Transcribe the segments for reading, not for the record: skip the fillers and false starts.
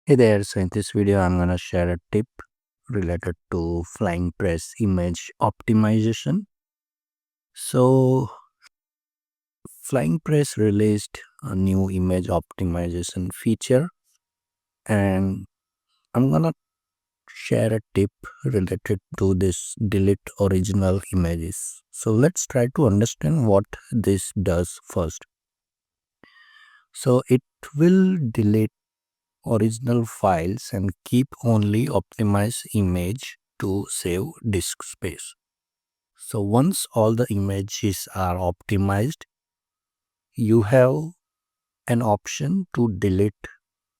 Hey there, so in this video I'm gonna share a tip related to FlyingPress Image Optimization. So FlyingPress released a new image optimization feature and I'm gonna share a tip related to this delete original images. So let's try to understand what this does first. So it will delete original files and keep only optimized image to save disk space. So once all the images are optimized, you have an option to delete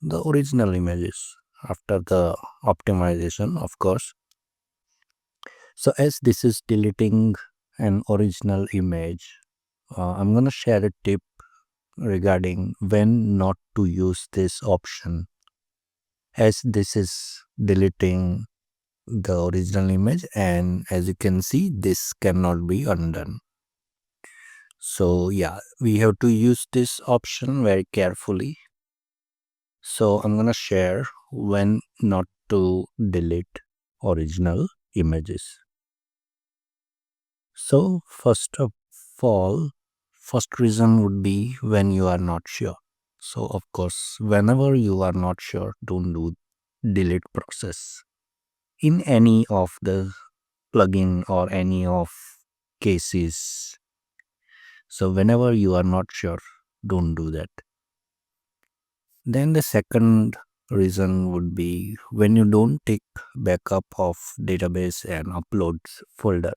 the original images after the optimization, of course. So as this is deleting an original image, I'm gonna share a tip regarding when not to use this option, as this is deleting the original image, and as you can see, this cannot be undone. So yeah, we have to use this option very carefully. So I'm gonna share when not to delete original images. So first of all, first reason would be when you are not sure. So of course, whenever you are not sure, don't do delete process in any of the plugin or any of cases. So whenever you are not sure, don't do that. Then the second reason would be when you don't take backup of database and uploads folder.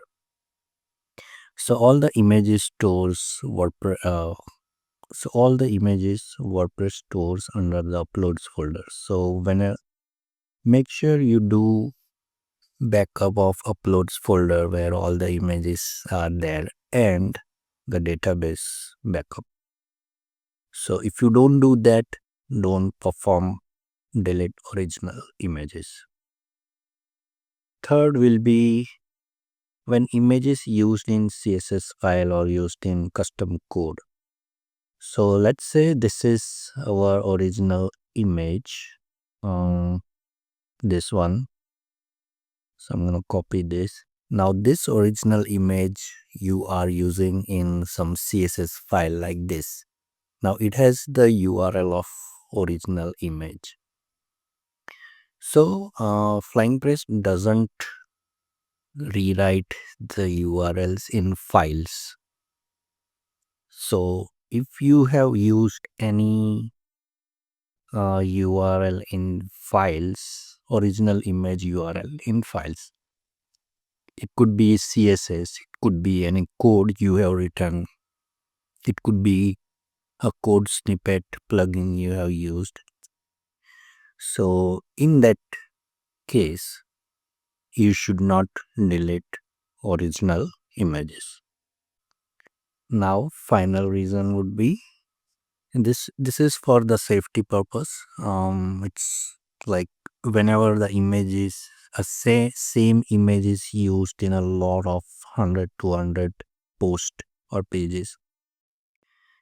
So all the images stores WordPress stores under the uploads folder. So make sure you do backup of uploads folder where all the images are there and the database backup. So if you don't do that, don't perform delete original images. Third will be when images used in CSS file or used in custom code. So let's say this is our original image, this one. So I'm gonna copy this. Now this original image you are using in some CSS file like this. Now it has the URL of original image. So FlyingPress doesn't rewrite the URLs in files. So if you have used any URL in files, original image URL in files, it could be CSS, it could be any code you have written, it could be a code snippet plugin you have used. So in that case, you should not delete original images. Now final reason would be this is for the safety purpose. It's like whenever the image is same image is used in a lot of 100 200 posts or pages,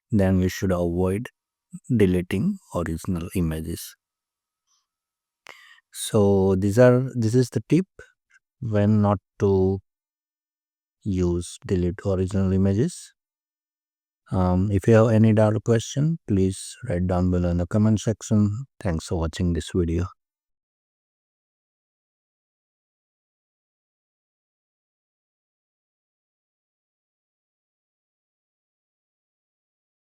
then we should avoid deleting original images. So this is the tip when not to use delete original images. If you have any doubt or question, please write down below in the comment section. Thanks for watching this video.